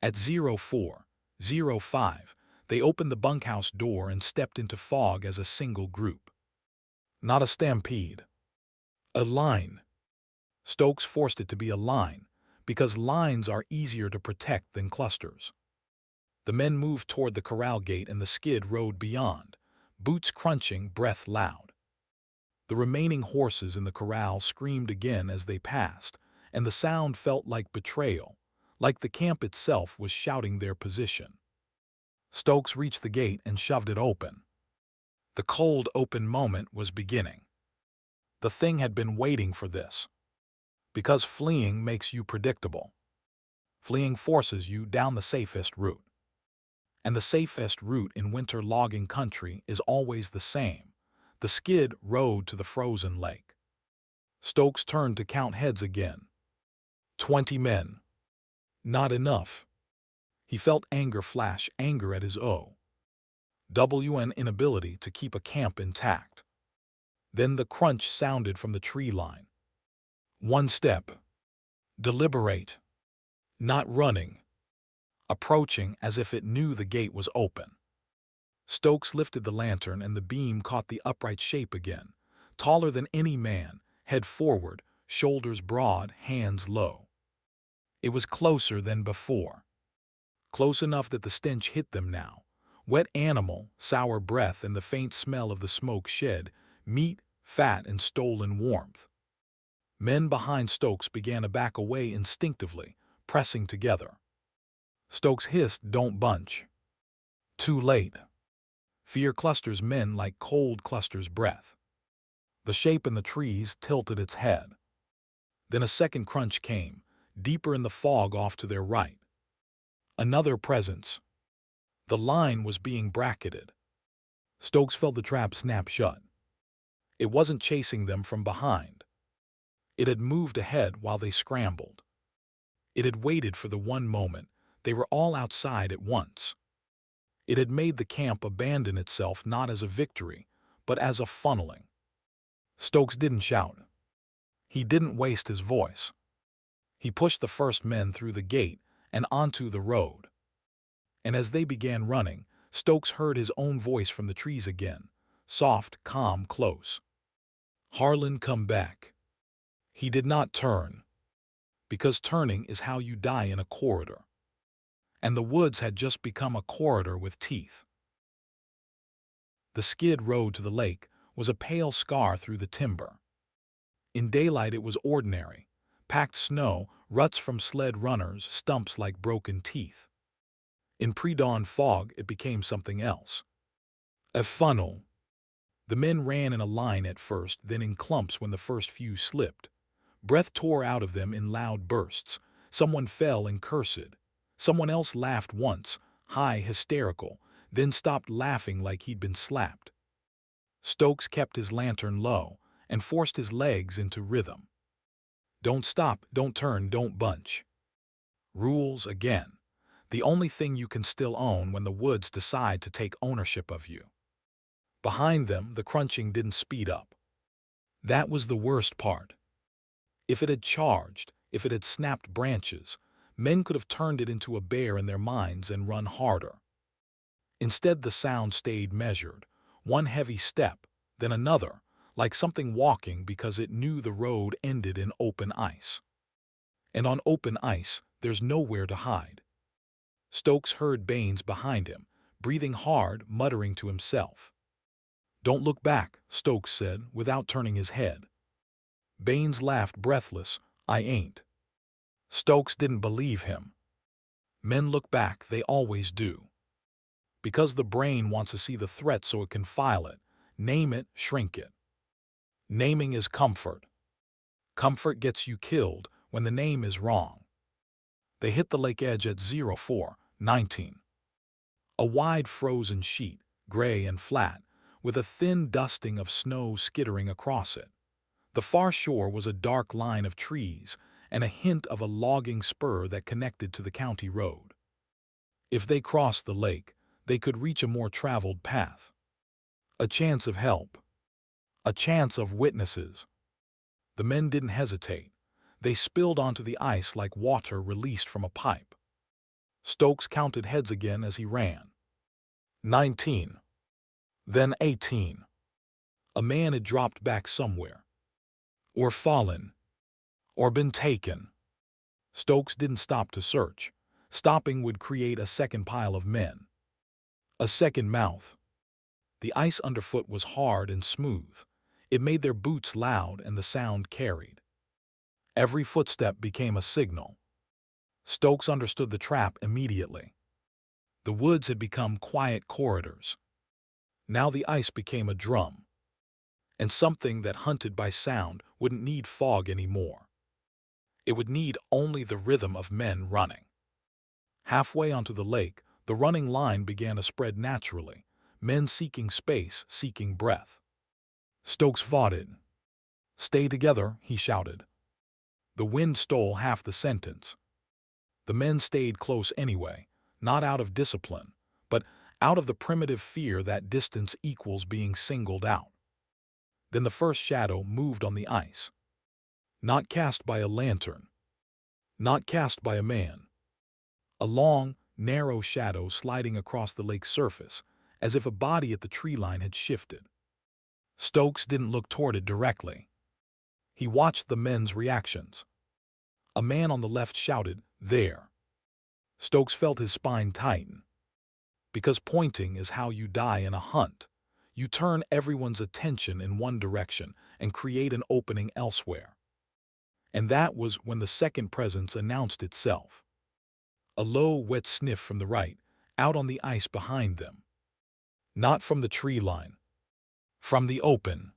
At 04:05, they opened the bunkhouse door and stepped into fog as a single group. Not a stampede. A line. Stokes forced it to be a line, because lines are easier to protect than clusters. The men moved toward the corral gate and the skid rode beyond, boots crunching, breath loud. The remaining horses in the corral screamed again as they passed, and the sound felt like betrayal, like the camp itself was shouting their position. Stokes reached the gate and shoved it open. The cold open moment was beginning. The thing had been waiting for this. Because fleeing makes you predictable. Fleeing forces you down the safest route. And the safest route in winter logging country is always the same: the skid road to the frozen lake. Stokes turned to count heads again. 20 men. Not enough. He felt anger flash, anger at his own inability to keep a camp intact. Then the crunch sounded from the tree line. One step. Deliberate. Not running. Approaching as if it knew the gate was open. Stokes lifted the lantern and the beam caught the upright shape again, taller than any man, head forward, shoulders broad, hands low. It was closer than before. Close enough that the stench hit them now. Wet animal, sour breath, and the faint smell of the smoke shed, meat, fat, and stolen warmth. Men behind Stokes began to back away instinctively, pressing together. Stokes hissed, "Don't bunch." Too late. Fear clusters men like cold clusters breath. The shape in the trees tilted its head. Then a second crunch came, deeper in the fog off to their right. Another presence. The line was being bracketed. Stokes felt the trap snap shut. It wasn't chasing them from behind. It had moved ahead while they scrambled. It had waited for the one moment they were all outside at once. It had made the camp abandon itself not as a victory, but as a funneling. Stokes didn't shout. He didn't waste his voice. He pushed the first men through the gate and onto the road. And as they began running, Stokes heard his own voice from the trees again, soft, calm, close. "Harlan, come back." He did not turn, because turning is how you die in a corridor. And the woods had just become a corridor with teeth. The skid road to the lake was a pale scar through the timber. In daylight it was ordinary: packed snow, ruts from sled runners, stumps like broken teeth. In pre-dawn fog it became something else. A funnel. The men ran in a line at first, then in clumps when the first few slipped. Breath tore out of them in loud bursts. Someone fell and cursed. Someone else laughed once, high, hysterical, then stopped laughing like he'd been slapped. Stokes kept his lantern low and forced his legs into rhythm. Don't stop, don't turn, don't bunch. Rules again. The only thing you can still own when the woods decide to take ownership of you. Behind them, the crunching didn't speed up. That was the worst part. If it had charged, if it had snapped branches, men could have turned it into a bear in their minds and run harder. Instead, the sound stayed measured, one heavy step, then another, like something walking because it knew the road ended in open ice. And on open ice, there's nowhere to hide. Stokes heard Baines behind him, breathing hard, muttering to himself. "Don't look back," Stokes said, without turning his head. Baines laughed breathless. "I ain't." Stokes didn't believe him. Men look back, they always do. Because the brain wants to see the threat so it can file it, name it, shrink it. Naming is comfort. Comfort gets you killed when the name is wrong. They hit the lake edge at 04:19. A wide frozen sheet, gray and flat, with a thin dusting of snow skittering across it. The far shore was a dark line of trees and a hint of a logging spur that connected to the county road. If they crossed the lake, they could reach a more traveled path. A chance of help. A chance of witnesses. The men didn't hesitate. They spilled onto the ice like water released from a pipe. Stokes counted heads again as he ran. 19. Then 18. A man had dropped back somewhere. Or fallen. Or been taken. Stokes didn't stop to search. Stopping would create a second pile of men. A second mouth. The ice underfoot was hard and smooth. It made their boots loud and the sound carried. Every footstep became a signal. Stokes understood the trap immediately. The woods had become quiet corridors. Now the ice became a drum. And something that hunted by sound wouldn't need fog anymore. It would need only the rhythm of men running. Halfway onto the lake, the running line began to spread naturally, men seeking space, seeking breath. Stokes vodded. "Stay together," he shouted. The wind stole half the sentence. The men stayed close anyway, not out of discipline, but out of the primitive fear that distance equals being singled out. Then the first shadow moved on the ice. Not cast by a lantern. Not cast by a man. A long, narrow shadow sliding across the lake's surface, as if a body at the tree line had shifted. Stokes didn't look toward it directly. He watched the men's reactions. A man on the left shouted, "There." Stokes felt his spine tighten. Because pointing is how you die in a hunt. You turn everyone's attention in one direction and create an opening elsewhere. And that was when the second presence announced itself. A low, wet sniff from the right, out on the ice behind them. Not from the tree line. From the open.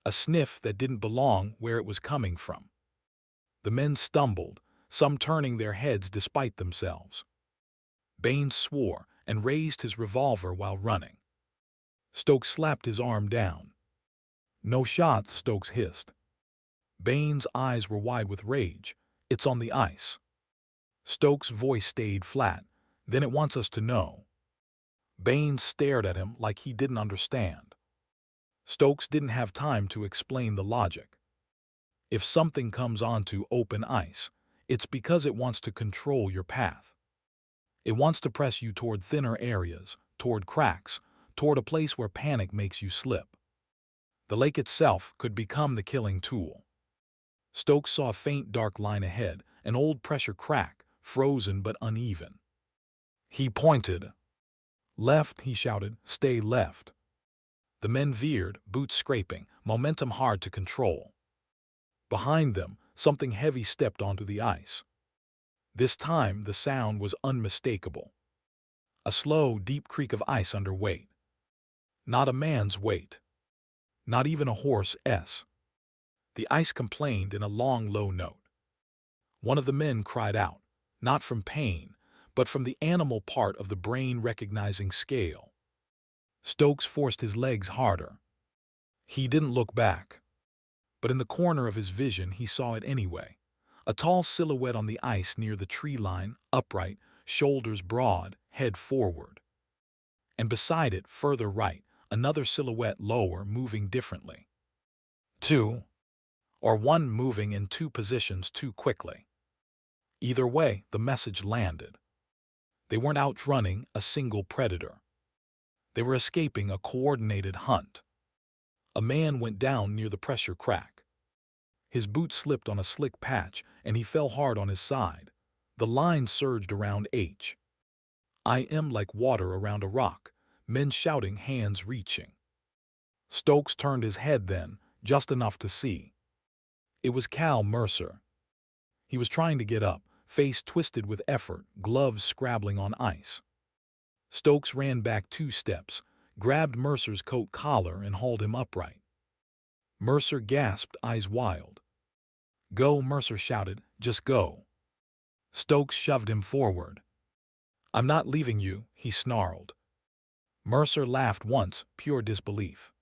A sniff that didn't belong where it was coming from. The men stumbled, some turning their heads despite themselves. Baines swore and raised his revolver while running. Stokes slapped his arm down. "No shot," Stokes hissed. Baines' eyes were wide with rage. "It's on the ice." Stokes' voice stayed flat. "Then it wants us to know." Baines stared at him like he didn't understand. Stokes didn't have time to explain the logic. If something comes onto open ice, it's because it wants to control your path. It wants to press you toward thinner areas, toward cracks, toward a place where panic makes you slip. The lake itself could become the killing tool. Stokes saw a faint dark line ahead, an old pressure crack, frozen but uneven. He pointed. "Left," he shouted. "Stay left." The men veered, boots scraping, momentum hard to control. Behind them, something heavy stepped onto the ice. This time, the sound was unmistakable. A slow, deep creak of ice under weight. Not a man's weight. Not even a horse's. The ice complained in a long, low note. One of the men cried out, not from pain, but from the animal part of the brain-recognizing scale. Stokes forced his legs harder. He didn't look back. But in the corner of his vision, he saw it anyway. A tall silhouette on the ice near the tree line, upright, shoulders broad, head forward. And beside it, further right, another silhouette lower, moving differently. Two, or one moving in two positions too quickly. Either way, the message landed. They weren't outrunning a single predator. They were escaping a coordinated hunt. A man went down near the pressure crack. His boot slipped on a slick patch, and he fell hard on his side. The line surged around H. I am like water around a rock, men shouting, hands reaching. Stokes turned his head then, just enough to see. It was Cal Mercer. He was trying to get up, face twisted with effort, gloves scrabbling on ice. Stokes ran back 2 steps, grabbed Mercer's coat collar and hauled him upright. Mercer gasped, eyes wild. "Go," Mercer shouted, "just go." Stokes shoved him forward. "I'm not leaving you," he snarled. Mercer laughed once, pure disbelief.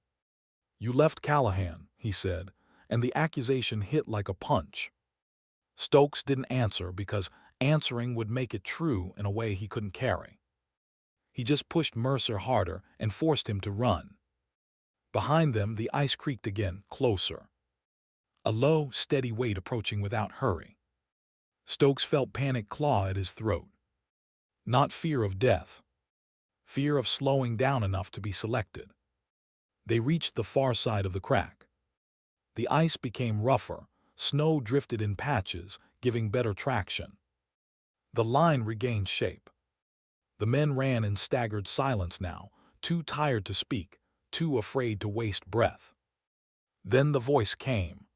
"You left Callahan," he said, and the accusation hit like a punch. Stokes didn't answer because answering would make it true in a way he couldn't carry. He just pushed Mercer harder and forced him to run. Behind them, the ice creaked again, closer. A low, steady weight approaching without hurry. Stokes felt panic claw at his throat. Not fear of death. Fear of slowing down enough to be selected. They reached the far side of the crack. The ice became rougher, snow drifted in patches, giving better traction. The line regained shape. The men ran in staggered silence now, too tired to speak, too afraid to waste breath. Then the voice came.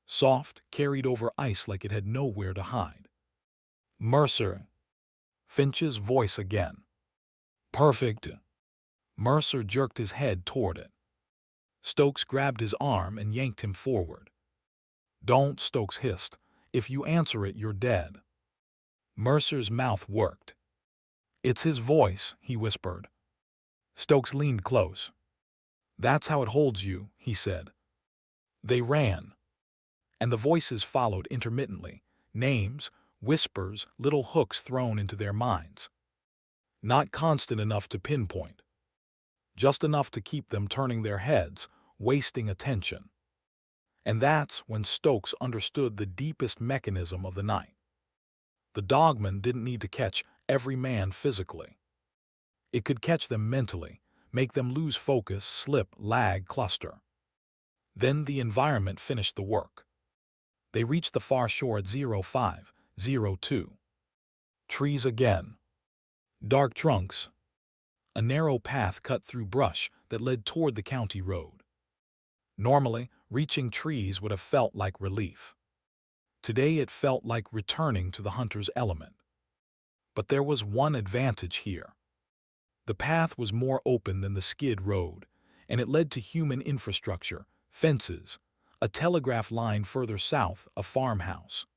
Soft, carried over ice like it had nowhere to hide. "Mercer." Finch's voice again. "Perfect." Mercer jerked his head toward it. Stokes grabbed his arm and yanked him forward. "Don't," Stokes hissed. "If you answer it, you're dead." Mercer's mouth worked. "It's his voice," he whispered. Stokes leaned close. "That's how it holds you," he said. They ran. And the voices followed intermittently, names, whispers, little hooks thrown into their minds. Not constant enough to pinpoint. Just enough to keep them turning their heads, wasting attention. And that's when Stokes understood the deepest mechanism of the night. The Dogman didn't need to catch every man physically. It could catch them mentally, make them lose focus, slip, lag, cluster. Then the environment finished the work. They reached the far shore at 0502. Trees again. Dark trunks. A narrow path cut through brush that led toward the county road. Normally, reaching trees would have felt like relief. Today it felt like returning to the hunter's element. But there was one advantage here. The path was more open than the skid road, and it led to human infrastructure, fences, a telegraph line further south, a farmhouse.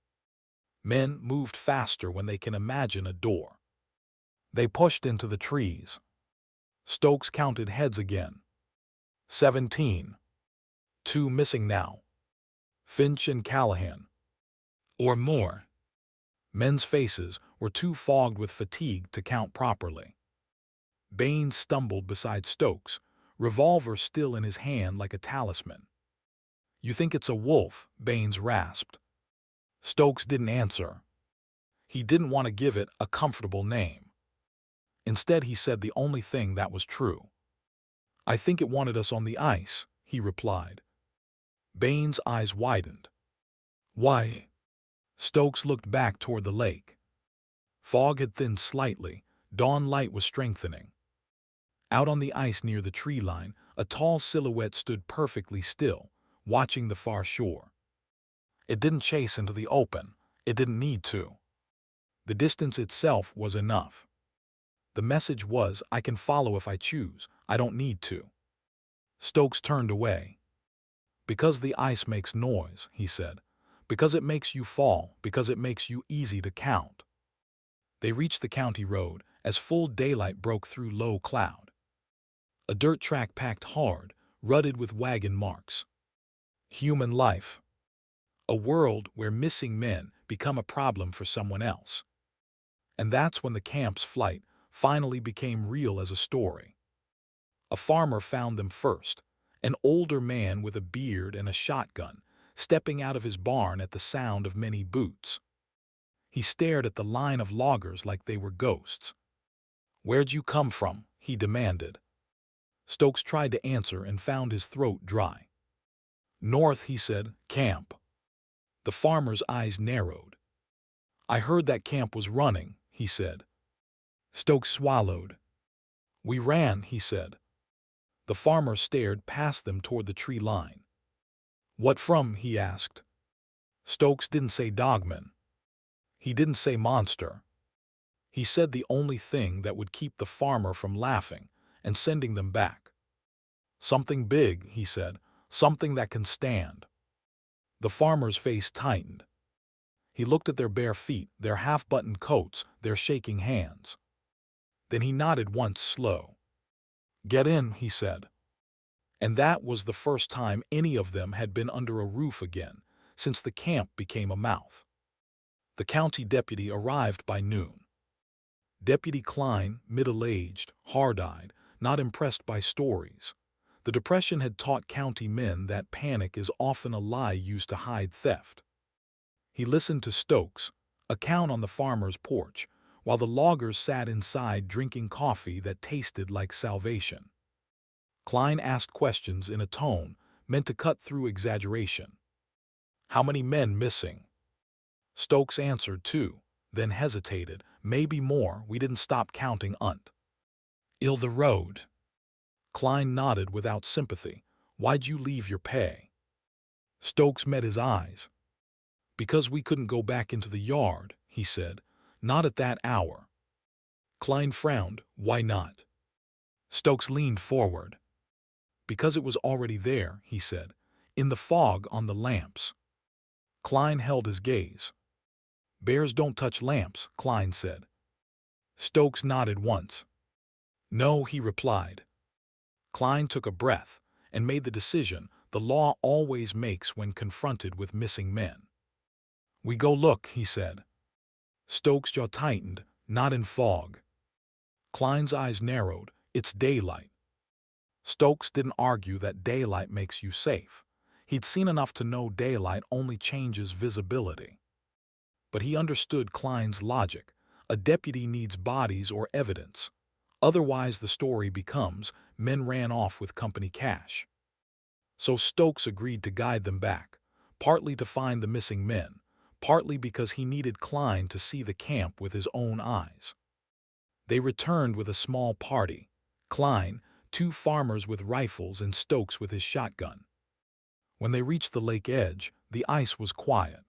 Men moved faster when they can imagine a door. They pushed into the trees. Stokes counted heads again. 17. 2 missing now. Finch and Callahan. Or more. Men's faces were too fogged with fatigue to count properly. Baines stumbled beside Stokes, revolver still in his hand like a talisman. "You think it's a wolf?" Baines rasped. Stokes didn't answer. He didn't want to give it a comfortable name. Instead, he said the only thing that was true. "I think it wanted us on the ice," he replied. Baines' eyes widened. "Why?" Stokes looked back toward the lake. Fog had thinned slightly, dawn light was strengthening. Out on the ice near the tree line, a tall silhouette stood perfectly still, watching the far shore. It didn't chase into the open. It didn't need to. The distance itself was enough. The message was, "I can follow if I choose. I don't need to." Stokes turned away. "Because the ice makes noise," he said. "Because it makes you fall, because it makes you easy to count." They reached the county road as full daylight broke through low cloud. A dirt track packed hard, rutted with wagon marks. Human life. A world where missing men become a problem for someone else. And that's when the camp's flight finally became real as a story. A farmer found them first, an older man with a beard and a shotgun, stepping out of his barn at the sound of many boots. He stared at the line of loggers like they were ghosts. "Where'd you come from?" he demanded. Stokes tried to answer and found his throat dry. "North," he said. "Camp." The farmer's eyes narrowed. "I heard that camp was running," he said. Stokes swallowed. "We ran," he said. The farmer stared past them toward the tree line. "What from?" he asked. Stokes didn't say Dogman. He didn't say monster. He said the only thing that would keep the farmer from laughing and sending them back. "Something big," he said. "Something that can stand." The farmer's face tightened. He looked at their bare feet, their half-buttoned coats, their shaking hands. Then he nodded once slow. "Get in," he said. And that was the first time any of them had been under a roof again, since the camp became a mouth. The county deputy arrived by noon. Deputy Klein, middle-aged, hard-eyed, not impressed by stories. The Depression had taught county men that panic is often a lie used to hide theft. He listened to Stokes' account on the farmer's porch, while the loggers sat inside drinking coffee that tasted like salvation. Klein asked questions in a tone meant to cut through exaggeration. "How many men missing?" Stokes answered 2, then hesitated. "Maybe more, we didn't stop counting unt." "Ill the road?" Klein nodded without sympathy. "Why'd you leave your pay?" Stokes met his eyes. "Because we couldn't go back into the yard," he said. "Not at that hour." Klein frowned. "Why not?" Stokes leaned forward. "Because it was already there," he said. "In the fog on the lamps." Klein held his gaze. "Bears don't touch lamps," Klein said. Stokes nodded once. "No," he replied. Klein took a breath and made the decision the law always makes when confronted with missing men. "We go look," he said. Stokes' jaw tightened. "Not in fog." Klein's eyes narrowed. "It's daylight." Stokes didn't argue that daylight makes you safe. He'd seen enough to know daylight only changes visibility. But he understood Klein's logic. A deputy needs bodies or evidence. Otherwise the story becomes men ran off with company cash. So Stokes agreed to guide them back, partly to find the missing men, partly because he needed Klein to see the camp with his own eyes. They returned with a small party. Klein, 2 farmers with rifles, and Stokes with his shotgun. When they reached the lake edge, the ice was quiet.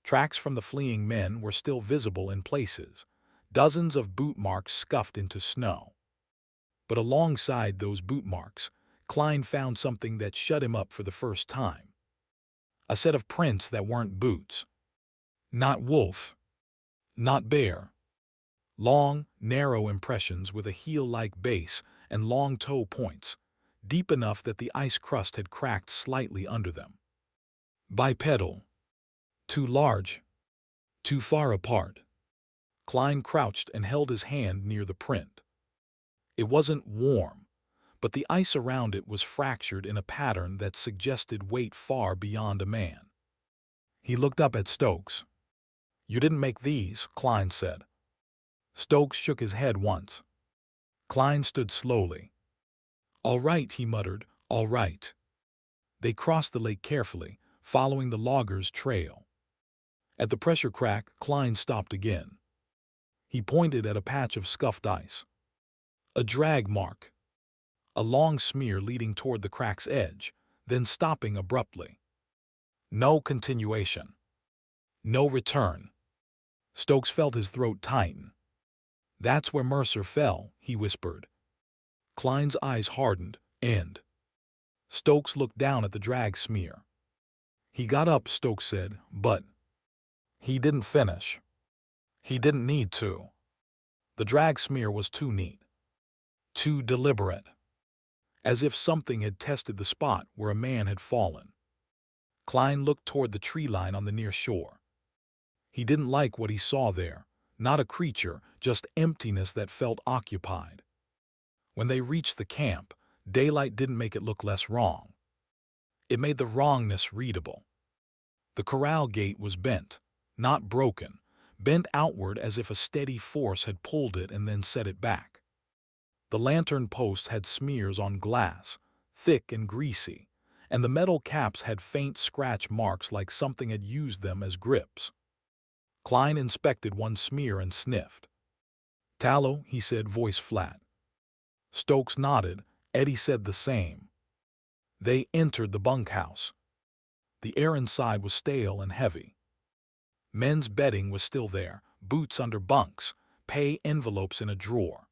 Tracks from the fleeing men were still visible in places, dozens of boot marks scuffed into snow. But alongside those boot marks, Klein found something that shut him up for the first time. A set of prints that weren't boots. Not wolf. Not bear. Long, narrow impressions with a heel-like base and long toe points, deep enough that the ice crust had cracked slightly under them. Bipedal. Too large. Too far apart. Klein crouched and held his hand near the print. It wasn't warm, but the ice around it was fractured in a pattern that suggested weight far beyond a man. He looked up at Stokes. "You didn't make these," Klein said. Stokes shook his head once. Klein stood slowly. "All right," he muttered, "all right." They crossed the lake carefully, following the loggers' trail. At the pressure crack, Klein stopped again. He pointed at a patch of scuffed ice. A drag mark. A long smear leading toward the crack's edge, then stopping abruptly. No continuation. No return. Stokes felt his throat tighten. "That's where Mercer fell," he whispered. Klein's eyes hardened, and Stokes looked down at the drag smear. "He got up," Stokes said, "but he didn't finish. He didn't need to." The drag smear was too neat. Too deliberate. As if something had tested the spot where a man had fallen. Klein looked toward the tree line on the near shore. He didn't like what he saw there. Not a creature, just emptiness that felt occupied. When they reached the camp, daylight didn't make it look less wrong. It made the wrongness readable. The corral gate was bent, not broken, bent outward as if a steady force had pulled it and then set it back. The lantern posts had smears on glass, thick and greasy, and the metal caps had faint scratch marks like something had used them as grips. Klein inspected one smear and sniffed. "Tallow," he said, voice flat. Stokes nodded. Eddie said the same. They entered the bunkhouse. The air inside was stale and heavy. Men's bedding was still there, boots under bunks, pay envelopes in a drawer.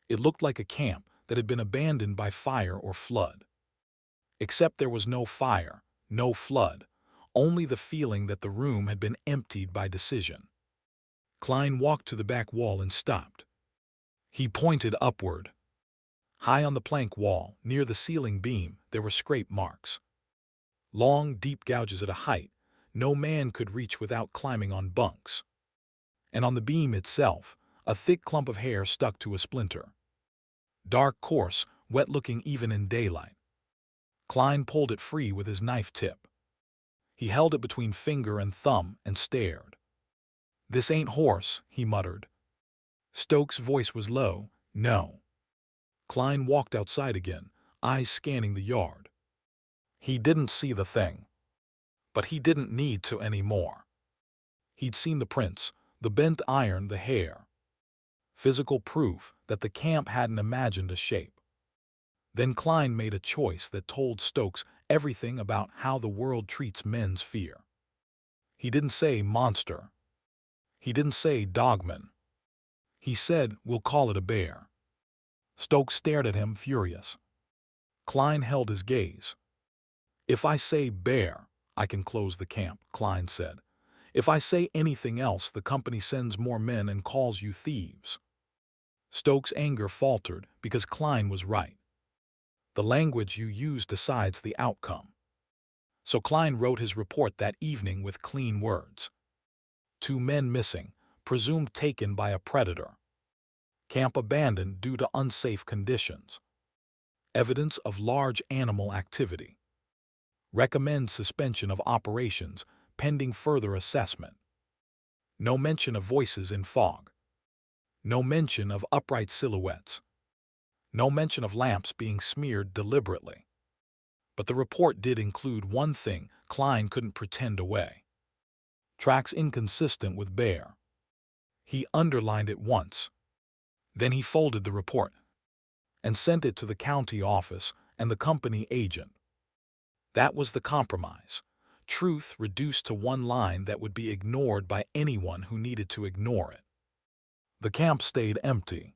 It looked like a camp that had been abandoned by fire or flood. Except there was no fire, no flood, only the feeling that the room had been emptied by decision. Klein walked to the back wall and stopped. He pointed upward. High on the plank wall, near the ceiling beam, there were scrape marks. Long, deep gouges at a height no man could reach without climbing on bunks. And on the beam itself, a thick clump of hair stuck to a splinter. Dark, coarse, wet-looking even in daylight. Klein pulled it free with his knife tip. He held it between finger and thumb and stared. "This ain't horse," he muttered. Stokes' voice was low. "No." Klein walked outside again, eyes scanning the yard. He didn't see the thing. But he didn't need to anymore. He'd seen the prints, the bent iron, the hair. Physical proof that the camp hadn't imagined a shape. Then Klein made a choice that told Stokes everything about how the world treats men's fear. He didn't say monster. He didn't say dogman. He said, "We'll call it a bear." Stokes stared at him, furious. Klein held his gaze. "If I say bear, I can close the camp," Klein said. "If I say anything else, the company sends more men and calls you thieves." Stokes' anger faltered because Klein was right. The language you use decides the outcome. So Klein wrote his report that evening with clean words. 2 men missing, presumed taken by a predator. Camp abandoned due to unsafe conditions. Evidence of large animal activity. Recommend suspension of operations pending further assessment. No mention of voices in fog. No mention of upright silhouettes. No mention of lamps being smeared deliberately. But the report did include one thing Klein couldn't pretend away. Tracks inconsistent with bear. He underlined it once. Then he folded the report and sent it to the county office and the company agent. That was the compromise. Truth reduced to one line that would be ignored by anyone who needed to ignore it. The camp stayed empty.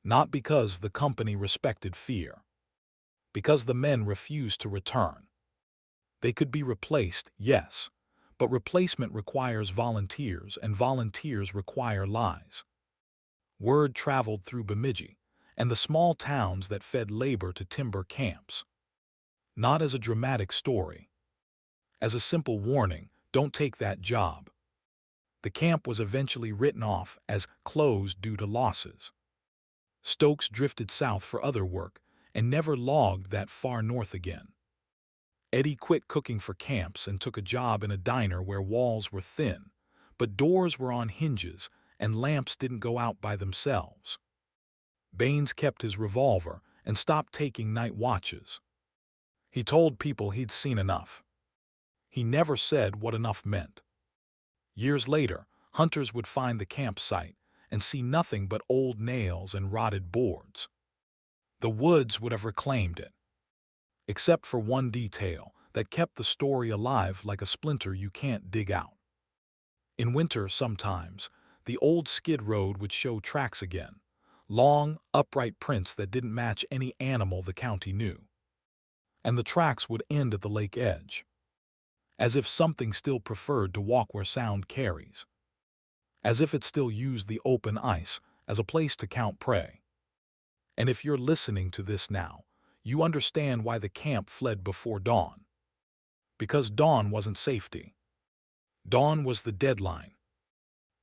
Not because the company respected fear. Because the men refused to return. They could be replaced, yes, but replacement requires volunteers, and volunteers require lies. Word traveled through Bemidji and the small towns that fed labor to timber camps. Not as a dramatic story. As a simple warning, don't take that job. The camp was eventually written off as closed due to losses. Stokes drifted south for other work and never logged that far north again. Eddie quit cooking for camps and took a job in a diner where walls were thin, but doors were on hinges and lamps didn't go out by themselves. Baines kept his revolver and stopped taking night watches. He told people he'd seen enough. He never said what enough meant. Years later, hunters would find the campsite and see nothing but old nails and rotted boards. The woods would have reclaimed it, except for one detail that kept the story alive like a splinter you can't dig out. In winter, sometimes, the old skid road would show tracks again, long, upright prints that didn't match any animal the county knew. And the tracks would end at the lake edge, as if something still preferred to walk where sound carries, as if it still used the open ice as a place to count prey. And if you're listening to this now, you understand why the camp fled before dawn. Because dawn wasn't safety. Dawn was the deadline.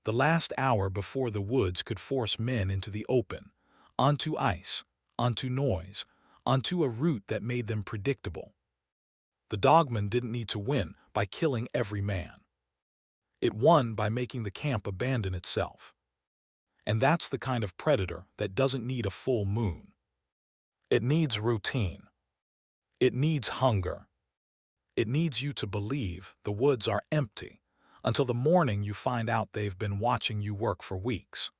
The last hour before the woods could force men into the open, onto ice, onto noise, onto a route that made them predictable. The Dogman didn't need to win by killing every man. It won by making the camp abandon itself. And that's the kind of predator that doesn't need a full moon. It needs routine. It needs hunger. It needs you to believe the woods are empty until the morning you find out they've been watching you work for weeks.